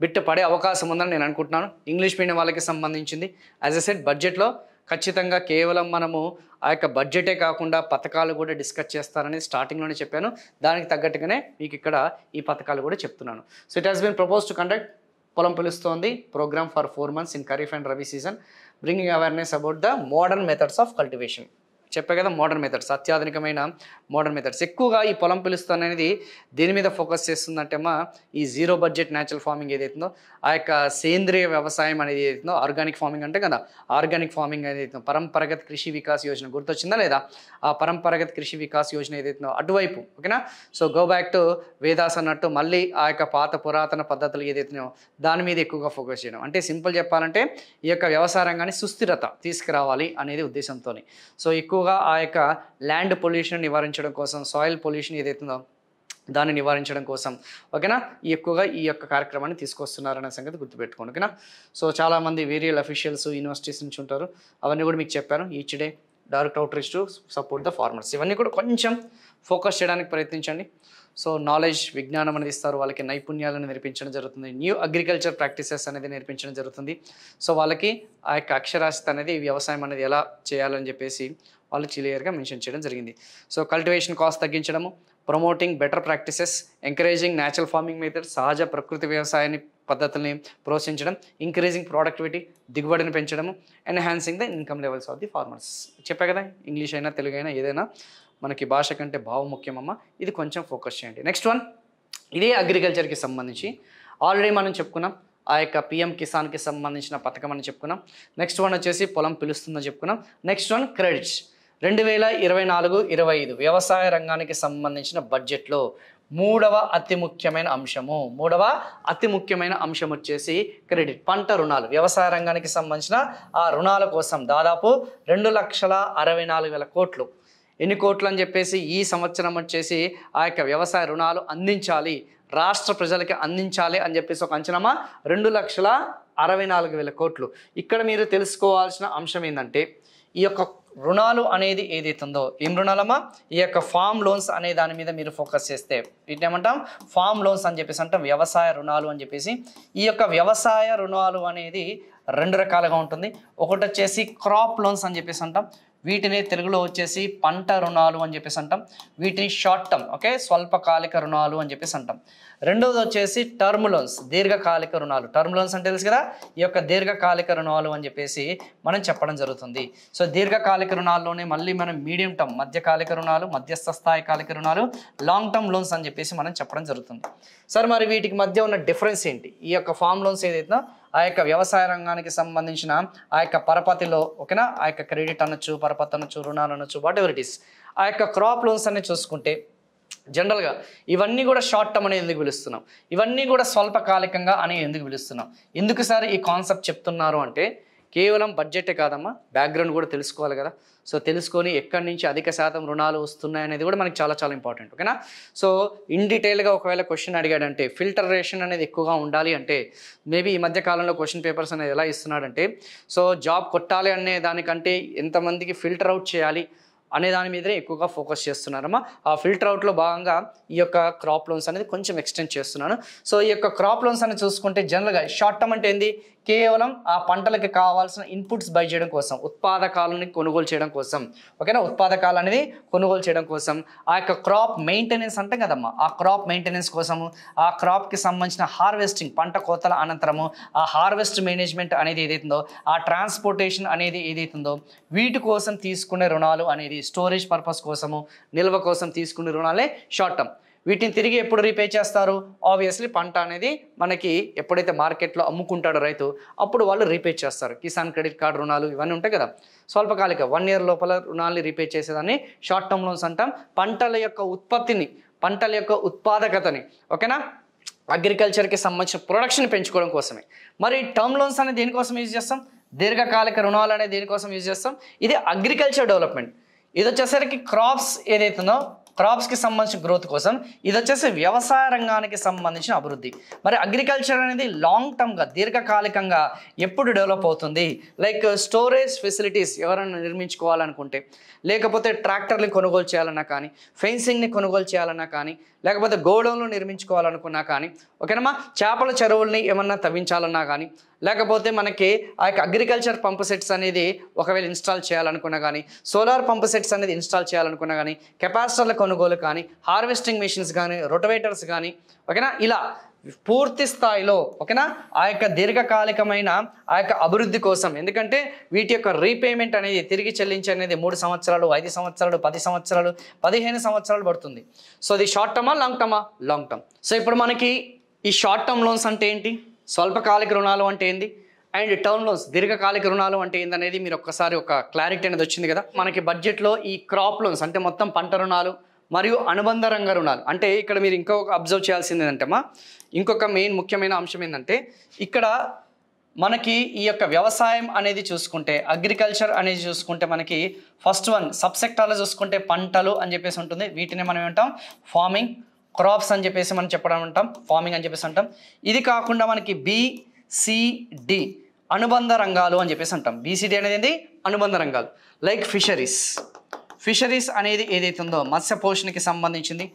A: బిట్టు పడే అవకాశం ఉందని నేను అనుకుంటున్నాను. ఇంగ్లీష్ మీడియం వాళ్ళకి సంబంధించింది యాజ్ ఎ సెడ్ బడ్జెట్లో ఖచ్చితంగా కేవలం మనము ఆ యొక్క బడ్జెటే కాకుండా పథకాలు కూడా డిస్కస్ చేస్తారని స్టార్టింగ్లోనే చెప్పాను. దానికి తగ్గట్టుగానే మీకు ఇక్కడ ఈ పథకాలు కూడా చెప్తున్నాను. So it has been propose to conduct Polam Pilustondi programme for 4 months in kharif and rabi season bringing awareness about the modern methods of cultivation. చెప్పే కదా మోడర్న్ మెథడ్స్, అత్యాధునికమైన మోడర్న్ మెథడ్స్. ఎక్కువగా ఈ పొలం పిలుస్తాను అనేది దేని మీద ఫోకస్ చేస్తుందంటే అమ్మా ఈ జీరో బడ్జెట్ న్యాచురల్ ఫార్మింగ్ ఏదైతుందో ఆ యొక్క సేంద్రియ వ్యవసాయం అనేది ఏదైతుందో ఆర్గానిక్ ఫార్మింగ్ అంటే కదా ఆర్గానిక్ ఫార్మింగ్ ఏదైతుందో పరంపరగత్ కృషి వికాస్ యోజన గుర్తొచ్చిందా లేదా? ఆ పరంపరగత్ కృషి వికాస్ యోజన ఏదైతుందో అటువైపు. ఓకేనా? So go back to Vedas అన్నట్టు మళ్ళీ ఆ యొక్క పాత పురాతన పద్ధతులు ఏదైతున్నాయో దాని మీద ఎక్కువగా ఫోకస్ చేయడం. అంటే సింపుల్ చెప్పాలంటే ఈ యొక్క వ్యవసాయ రంగాన్ని సుస్థిరత తీసుకురావాలి అనేది ఉద్దేశంతో. సో ఎక్కువగా ఆ యొక్క ల్యాండ్ పొల్యూషన్ నివారించడం కోసం, సాయిల్ పొల్యూషన్ ఏదైతుందో దాన్ని నివారించడం కోసం ఓకేనా ఎక్కువగా ఈ యొక్క కార్యక్రమాన్ని తీసుకొస్తున్నారనే సంగతి గుర్తుపెట్టుకోండి. ఓకేనా? సో చాలామంది వేరియల్ అఫీషియల్స్ యూనివర్సిటీస్ నుంచి ఉంటారు, అవన్నీ కూడా మీకు చెప్పాను. Each day direct outreach to support the farmers, ఇవన్నీ కూడా కొంచెం ఫోకస్ చేయడానికి ప్రయత్నించండి. సో నాలెడ్జ్ విజ్ఞానం అనేది ఇస్తారు, వాళ్ళకి నైపుణ్యాలను నేర్పించడం జరుగుతుంది, న్యూ అగ్రికల్చర్ ప్రాక్టీసెస్ అనేది నేర్పించడం జరుగుతుంది. సో వాళ్ళకి ఆ యొక్క అక్షరాస్యత అనేది వ్యవసాయం అనేది ఎలా చేయాలని చెప్పేసి వాళ్ళు క్లియర్గా మెన్షన్ చేయడం జరిగింది. సో కల్టివేషన్ కాస్ట్ తగ్గించడము, promoting better practices, encouraging natural farming method, సహజ ప్రకృతి వ్యవసాయాన్ని పద్ధతుల్ని ప్రోత్సహించడం, ఇంక్రీజింగ్ ప్రొడక్టివిటీ దిగుబడిని పెంచడము, enhancing the income levels of the farmers. చెప్పా కదా ఇంగ్లీష్ అయినా తెలుగు అయినా ఏదైనా మనకి భాష కంటే భావం ముఖ్యమమ్మ, ఇది కొంచెం ఫోకస్ చేయండి. నెక్స్ట్ వన్ ఇదే అగ్రికల్చర్కి సంబంధించి ఆల్రెడీ మనం చెప్పుకున్నాం, ఆ యొక్క పిఎం కిసాన్కి సంబంధించిన పథకం అని చెప్పుకున్నాం. నెక్స్ట్ వన్ వచ్చేసి పొలం పిలుస్తుందని చెప్పుకున్నాం. Next one credits. 2024-25 వ్యవసాయ రంగానికి సంబంధించిన బడ్జెట్లో మూడవ అతి ముఖ్యమైన అంశం వచ్చేసి క్రెడిట్, పంట రుణాలు. వ్యవసాయ రంగానికి సంబంధించిన ఆ రుణాల కోసం దాదాపు 2,64,000 కోట్లు. ఎన్ని కోట్లు అని చెప్పేసి ఈ సంవత్సరం వచ్చేసి ఆ యొక్క వ్యవసాయ రుణాలు అందించాలి, రాష్ట్ర ప్రజలకి అందించాలి అని చెప్పేసి ఒక అంచనా 2,64,000 కోట్లు. ఇక్కడ మీరు తెలుసుకోవాల్సిన అంశం ఏంటంటే ఈ యొక్క రుణాలు అనేది ఏదైతుందో ఏం రుణాలమ్మా, ఈ యొక్క ఫామ్ లోన్స్ అనే దాని మీద మీరు ఫోకస్ చేస్తే వీటిని ఏమంటాం ఫామ్ లోన్స్ అని చెప్పేసి అంటాం, వ్యవసాయ రుణాలు అని చెప్పేసి. ఈ యొక్క వ్యవసాయ రుణాలు అనేది 2 రకాలుగా ఉంటుంది. ఒకటి వచ్చేసి క్రాప్ లోన్స్ అని చెప్పేసి అంటాం, వీటిని తెలుగులో వచ్చేసి పంట రుణాలు అని చెప్పేసి అంటాం. వీటిని షార్ట్ టర్మ్ ఓకే స్వల్పకాలిక రుణాలు అని చెప్పేసి అంటాం. రెండోది వచ్చేసి టర్మ్ లోన్స్, దీర్ఘకాలిక రుణాలు. టర్మ్ లోన్స్ అంటే తెలుసు కదా, ఈ యొక్క దీర్ఘకాలిక రుణాలు అని చెప్పేసి మనం చెప్పడం జరుగుతుంది. సో దీర్ఘకాలిక రుణాల్లోనే మళ్ళీ మనం మీడియం టర్మ్ మధ్యకాలిక రుణాలు, మధ్యస్థ స్థాయి కాలిక రుణాలు, లాంగ్ టర్మ్ లోన్స్ అని చెప్పేసి మనం చెప్పడం జరుగుతుంది. సార్ మరి వీటికి మధ్య ఉన్న డిఫరెన్స్ ఏంటి? ఈ యొక్క ఫామ్ లోన్స్ ఏదైతే ఆ యొక్క వ్యవసాయ రంగానికి సంబంధించిన ఆ యొక్క పరపతిలో ఓకేనా ఆ యొక్క క్రెడిట్ అనొచ్చు, పరపతి అనొచ్చు, రుణాలు అనొచ్చు, వాట్ ఎవర్ ఇట్ ఈస్. ఆ యొక్క క్రాప్ లోన్స్ అనేది చూసుకుంటే జనరల్గా ఇవన్నీ కూడా షార్ట్ టర్మ్ అనేది ఎందుకు పిలుస్తున్నాం, ఇవన్నీ కూడా స్వల్పకాలికంగా అని ఎందుకు పిలుస్తున్నాం? ఎందుకు సార్ ఈ కాన్సెప్ట్ చెప్తున్నారు అంటే కేవలం బడ్జెటే కాదమ్మా, బ్యాక్గ్రౌండ్ కూడా తెలుసుకోవాలి కదా. సో తెలుసుకొని ఎక్కడి నుంచి అధిక శాతం రుణాలు వస్తున్నాయి అనేది కూడా మనకి చాలా చాలా ఇంపార్టెంట్. ఓకేనా? సో ఇన్ డీటెయిల్గా ఒకవేళ క్వశ్చన్ అడిగాడంటే ఫిల్టరేషన్ అనేది ఎక్కువగా ఉండాలి అంటే మేబీ ఈ మధ్య కాలంలో క్వశ్చన్ పేపర్స్ అనేది ఎలా ఇస్తున్నాడంటే సో జాబ్ కొట్టాలి అనే దానికంటే ఎంతమందికి ఫిల్టర్ అవుట్ చేయాలి అనే దాని మీదనే ఎక్కువగా ఫోకస్ చేస్తున్నారమ్మా. ఆ ఫిల్టర్ అవుట్లో భాగంగా ఈ యొక్క క్రాప్ లోన్స్ అనేది కొంచెం ఎక్స్టెండ్ చేస్తున్నాను. సో ఈ యొక్క క్రాప్ లోన్స్ అనేది చూసుకుంటే జనరల్గా షార్ట్ టర్మ్ అంటే ఏంది, కేవలం ఆ పంటలకి కావాల్సిన ఇన్పుట్స్ బై చేయడం కోసం, ఉత్పాదకాలని కొనుగోలు చేయడం కోసం ఓకేనా, ఉత్పాదకాలు అనేది కొనుగోలు చేయడం కోసం. ఆ యొక్క క్రాప్ మెయింటెనెన్స్ అంటాం కదమ్మా, ఆ క్రాప్ మెయింటెనెన్స్ కోసము, ఆ క్రాప్కి సంబంధించిన హార్వెస్టింగ్ పంట కోతల అనంతరము ఆ హార్వెస్ట్ మేనేజ్మెంట్ అనేది ఏదైతుందో, ఆ ట్రాన్స్పోర్టేషన్ అనేది ఏదైతుందో వీటి కోసం తీసుకునే రుణాలు అనేది స్టోరేజ్ పర్పస్ కోసము, నిల్వ కోసం తీసుకునే రుణాలే షార్ట్ టర్మ్. వీటిని తిరిగి ఎప్పుడు రీపే చేస్తారు? ఆబ్వియస్లీ పంట అనేది మనకి ఎప్పుడైతే మార్కెట్లో అమ్ముకుంటాడో రైతు అప్పుడు వాళ్ళు రీపే చేస్తారు. కిసాన్ క్రెడిట్ కార్డు రుణాలు ఇవన్నీ ఉంటాయి కదా, స్వల్పకాలిక 1 year లోపల రుణాలు రీపే చేసేదాన్ని షార్ట్ టర్మ్ లోన్స్ అంటాం. పంటల యొక్క ఉత్పత్తిని, పంటల యొక్క ఉత్పాదకతని ఓకేనా అగ్రికల్చర్కి సంబంధించిన ప్రొడక్షన్ పెంచుకోవడం కోసమే. మరి టర్మ్ లోన్స్ అనేది దేనికోసం యూజ్ చేస్తాం? దీర్ఘకాలిక రుణాలు అనేది దేనికోసం యూజ్ చేస్తాం? ఇది అగ్రికల్చర్ డెవలప్మెంట్. ఇది వచ్చేసరికి క్రాప్స్ ఏదైతుందో క్రాప్స్కి సంబంధించిన గ్రోత్ కోసం, ఇది వచ్చేసి వ్యవసాయ రంగానికి సంబంధించిన అభివృద్ధి. మరి అగ్రికల్చర్ అనేది లాంగ్ టర్మ్గా దీర్ఘకాలికంగా ఎప్పుడు డెవలప్ అవుతుంది? లైక్ స్టోరేజ్ ఫెసిలిటీస్ ఎవరైనా నిర్మించుకోవాలనుకుంటే, లేకపోతే ట్రాక్టర్ని కొనుగోలు చేయాలన్నా కానీ, ఫెన్సింగ్ని కొనుగోలు చేయాలన్నా కానీ, లేకపోతే గోడౌన్లు నిర్మించుకోవాలనుకున్నా కానీ, ఓకేనమ్మా, చేపల చెరువుల్ని ఏమన్నా తవ్వించాలన్నా కానీ, లేకపోతే మనకి ఆ యొక్క అగ్రికల్చర్ పంప్ సెట్స్ అనేది ఒకవేళ ఇన్స్టాల్ చేయాలనుకున్నా కానీ, సోలార్ పంప్ సెట్స్ అనేది ఇన్స్టాల్ చేయాలనుకున్నా కానీ, కెపాసిటర్ల కొనుగోలు కానీ, హార్వెస్టింగ్ మెషిన్స్ కానీ, రొటవేటర్స్ కానీ, ఓకేనా, ఇలా పూర్తి స్థాయిలో ఓకేనా ఆ యొక్క దీర్ఘకాలికమైన ఆ యొక్క అభివృద్ధి కోసం. ఎందుకంటే వీటి యొక్క రీపేమెంట్ అనేది తిరిగి చెల్లించి అనేది 3 సంవత్సరాలు, 5 సంవత్సరాలు, 10 సంవత్సరాలు, 15 సంవత్సరాలు పడుతుంది. సో ఇది షార్ట్ టర్మా లాంగ్ టర్మా? Long term. సో ఇప్పుడు మనకి ఈ షార్ట్ టర్మ్ లోన్స్ అంటే ఏంటి, స్వల్పకాలిక రుణాలు అంటే ఏంది, అండ్ టర్మ్ లోన్స్ దీర్ఘకాలిక రుణాలు అంటే ఏందనేది మీరు ఒక్కసారి ఒక క్లారిటీ అనేది వచ్చింది కదా. మనకి బడ్జెట్లో ఈ క్రాప్ లోన్స్ అంటే మొత్తం పంట రుణాలు మరియు అనుబంధ రంగ రుణాలు అంటే ఇక్కడ మీరు ఇంకొక అబ్జర్వ్ చేయాల్సింది ఏంటంటే ఇంకొక మెయిన్ ముఖ్యమైన అంశం ఏంటంటే ఇక్కడ మనకి ఈ యొక్క వ్యవసాయం అనేది చూసుకుంటే, అగ్రికల్చర్ అనేది చూసుకుంటే మనకి ఫస్ట్ వన్ సబ్సెక్టార్లో చూసుకుంటే పంటలు అని చెప్పేసి ఉంటుంది. వీటిని మనం ఏమంటాం? ఫార్మింగ్. క్రాప్స్ అని చెప్పేసి మనం చెప్పడం అంటాం, ఫార్మింగ్ అని చెప్పేసి అంటాం. ఇది కాకుండా మనకి BCD అనుబంధ రంగాలు అని చెప్పేసి అంటాం. BCD అనేది ఏంటి? అనుబంధ రంగాలు. లైక్ ఫిషరీస్ అనేది ఏదైతే ఉందో మత్స్య పోషణకి సంబంధించింది.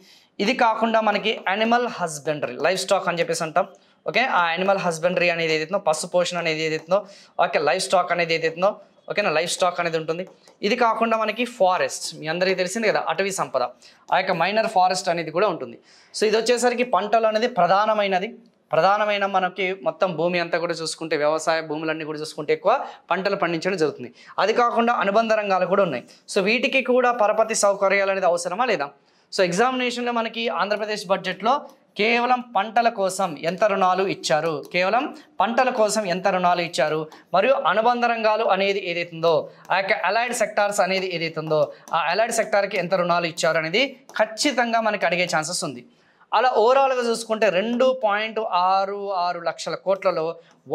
A: ఇది కాకుండా మనకి యానిమల్ హస్బెండరీ, లైఫ్ స్టాక్ అని చెప్పేసి అంటాం. ఓకే, ఆ యానిమల్ హస్బెండరీ అనేది ఏదైతుందో, పశు పోషణ అనేది ఏదైతుందో, ఓకే, లైఫ్ స్టాక్ అనేది ఏదైతుందో, ఓకేనా, లైఫ్ స్టాక్ అనేది ఉంటుంది. ఇది కాకుండా మనకి ఫారెస్ట్, మీ అందరికీ తెలిసింది కదా, అటవీ సంపద, ఆ యొక్క మైనర్ ఫారెస్ట్ అనేది కూడా ఉంటుంది. సో ఇది వచ్చేసరికి పంటలు అనేది ప్రధానమైన మనకి మొత్తం భూమి అంతా కూడా చూసుకుంటే, వ్యవసాయ భూములన్నీ కూడా చూసుకుంటే ఎక్కువ పంటలు పండించడం జరుగుతుంది. అది కాకుండా అనుబంధ రంగాలు కూడా ఉన్నాయి. సో వీటికి కూడా పరపతి సౌకర్యాలు అనేది అవసరమా లేదా? సో ఎగ్జామినేషన్లో మనకి ఆంధ్రప్రదేశ్ బడ్జెట్లో కేవలం పంటల కోసం ఎంత రుణాలు ఇచ్చారు, మరియు అనుబంధ రంగాలు అనేది ఏదైతుందో, ఆ యొక్క అలైడ్ సెక్టార్స్ అనేది ఏదైతుందో, ఆ అలైడ్ సెక్టార్కి ఎంత రుణాలు ఇచ్చారు అనేది ఖచ్చితంగా మనకి అడిగే ఛాన్సెస్ ఉంది. అలా ఓవరాల్గా చూసుకుంటే 2.66 లక్షల కోట్లలో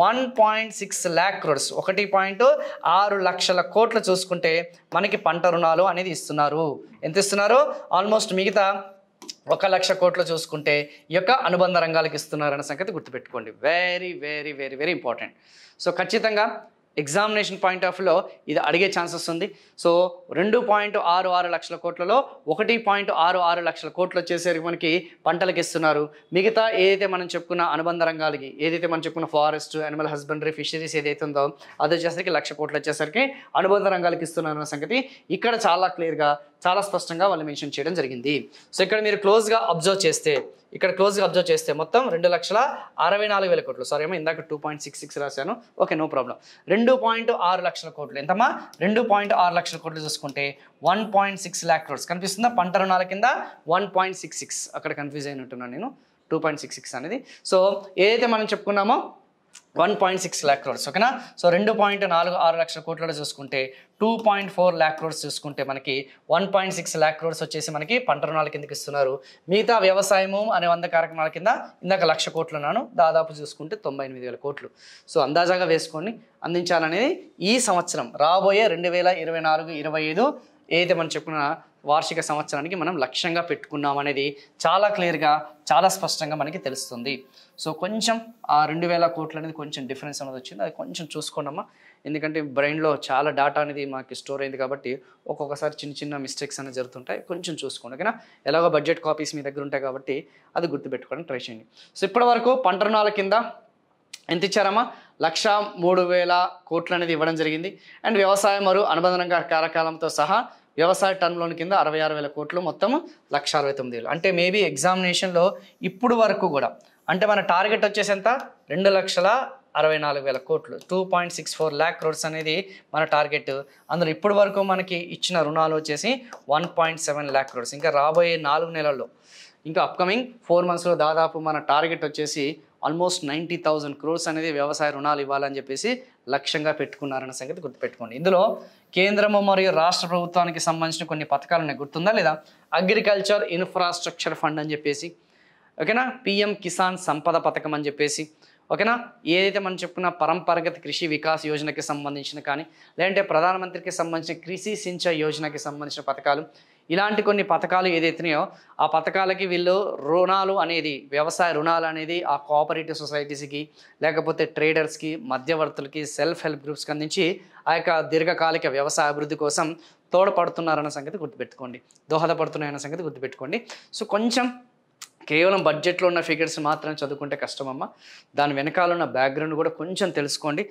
A: 1.6 lakh crores, 1.6 లక్షల కోట్లు చూసుకుంటే మనకి పంట రుణాలు అనేది ఇస్తున్నారు. ఎంత ఇస్తున్నారు? ఆల్మోస్ట్ మిగతా 1 లక్ష కోట్లు చూసుకుంటే ఈ యొక్క అనుబంధ రంగాలకు ఇస్తున్నారు అనే సంగతి గుర్తుపెట్టుకోండి. Very very very very important. So ఖచ్చితంగా ఎగ్జామినేషన్ పాయింట్ ఆఫ్ వ్యూలో ఇది అడిగే ఛాన్సెస్ ఉంది. సో 2.66 లక్షల కోట్లలో 1.66 లక్షల కోట్లు వచ్చేసరికి మనకి పంటలకు ఇస్తున్నారు. మిగతా ఏదైతే మనం చెప్పుకున్న అనుబంధ రంగాలకి, ఏదైతే మనం చెప్పుకున్న ఫారెస్ట్, యానిమల్ హస్బెండరీ, ఫిషరీస్ ఏదైతే ఉందో అది వచ్చేసరికి 1 లక్ష కోట్లు వచ్చేసరికి అనుబంధ రంగాలకి ఇస్తున్నారు అన్న సంగతి ఇక్కడ చాలా క్లియర్గా, చాలా స్పష్టంగా వాళ్ళు మెన్షన్ చేయడం జరిగింది. సో ఇక్కడ మీరు క్లోజ్గా అబ్జర్వ్ చేస్తే మొత్తం 2,64,000 కోట్లు. సారీ అమ్మా, ఇందాక 2.66 రాశాను. Okay, no problem. 2.6 లక్షల కోట్లు. ఎంతమ్మా? 2.6 లక్షల కోట్లు చూసుకుంటే 1.6 lakh crores కనిపిస్తుందా? పంట రుణాల కింద 1.66, అక్కడ కన్ఫ్యూజ్ అయినట్టున్నాను నేను. 2.66 అనేది. సో ఏదైతే మనం చెప్పుకున్నామో 1.6 lakh crores, ఓకేనా. సో 2.46 లక్షల కోట్లలో చూసుకుంటే 2.4 lakh crores చూసుకుంటే మనకి 1.6 lakh crores వచ్చేసి మనకి పంట రుణాల కిందకి ఇస్తున్నారు. మిగతా వ్యవసాయము అనే 100 కార్యక్రమాల కింద ఇందాక 1 లక్ష కోట్లు అన్నాను, దాదాపు చూసుకుంటే 98,000 కోట్లు. సో అందాజాగా వేసుకొని అందించాలనేది ఈ సంవత్సరం రాబోయే 2024-25 ఏదైతే మనం చెప్పుకున్న వార్షిక సంవత్సరానికి మనం లక్ష్యంగా పెట్టుకున్నాం అనేది చాలా క్లియర్గా, చాలా స్పష్టంగా మనకి తెలుస్తుంది. సో కొంచెం ఆ 2,000 కోట్లు అనేది కొంచెం డిఫరెన్స్ అనేది వచ్చింది, అది కొంచెం చూసుకోండమ్మా. ఎందుకంటే బ్రెయిన్లో చాలా డేటా అనేది మాకు స్టోర్ అయింది కాబట్టి ఒక్కొక్కసారి చిన్న మిస్టేక్స్ అనేది జరుగుతుంటాయి, కొంచెం చూసుకోండి, ఓకేనా. ఎలాగో బడ్జెట్ కాపీస్ మీ దగ్గర ఉంటాయి కాబట్టి అది గుర్తుపెట్టుకోవడానికి ట్రై చేయండి. సో ఇప్పటి వరకు పంట రుణాల కింద ఎంత ఇచ్చారమ్మా? 1,03,000 కోట్లు అనేది ఇవ్వడం జరిగింది. అండ్ వ్యవసాయం మరియు అనుబంధ రంగ కార్యకాలంతో సహా వ్యవసాయ టర్మ్ లోన్ కింద 66,000 కోట్లు, మొత్తం 1,69,000. అంటే మేబీ ఎగ్జామినేషన్లో ఇప్పుడు వరకు కూడా అంటే మన టార్గెట్ వచ్చేసి ఎంత? 2,64,000 కోట్లు, 2.64 lakh crores అనేది మన టార్గెట్. అందులో ఇప్పుడు వరకు మనకి ఇచ్చిన రుణాలు వచ్చేసి 1.7 lakh crores. ఇంకా రాబోయే 4 నెలల్లో, ఇంకా అప్కమింగ్ 4 monthsలో దాదాపు మన టార్గెట్ వచ్చేసి ఆల్మోస్ట్ 90,000 crores అనేది వ్యవసాయ రుణాలు ఇవ్వాలని చెప్పేసి లక్ష్యంగా పెట్టుకున్నారన్న సంగతి గుర్తుపెట్టుకోండి. ఇందులో కేంద్రము మరియు రాష్ట్ర ప్రభుత్వానికి సంబంధించిన కొన్ని పథకాలు ఉన్నాయి, గుర్తుందా లేదా? అగ్రికల్చర్ ఇన్ఫ్రాస్ట్రక్చర్ ఫండ్ అని చెప్పేసి, ఓకేనా, పిఎం కిసాన్ సంపద పథకం అని చెప్పేసి, ఓకేనా, ఏదైతే మనం చెప్పుకున్న పరంపరగతి కృషి వికాస్ యోజనకి సంబంధించిన కానీ, లేదంటే ప్రధానమంత్రికి సంబంధించిన కృషి సించాయ్ యోజనకి సంబంధించిన పథకాలు, ఇలాంటి కొన్ని పథకాలు ఏదైతున్నాయో ఆ పథకాలకి వీళ్ళు రుణాలు అనేది, వ్యవసాయ రుణాలు అనేది ఆ కోఆపరేటివ్ సొసైటీస్కి, లేకపోతే ట్రేడర్స్కి, మధ్యవర్తులకి, సెల్ఫ్ హెల్ప్ గ్రూప్స్కి అందించి ఆ యొక్క దీర్ఘకాలిక వ్యవసాయ అభివృద్ధి కోసం తోడ్పడుతున్నారన్న సంగతి గుర్తుపెట్టుకోండి, దోహదపడుతున్నాయన్న సంగతి గుర్తుపెట్టుకోండి. సో కొంచెం కేవలం బడ్జెట్లో ఉన్న ఫిగర్స్ మాత్రం చదువుకుంటే కష్టమమ్మ, దాని వెనకాల ఉన్న బ్యాక్గ్రౌండ్ కూడా కొంచెం తెలుసుకోండి.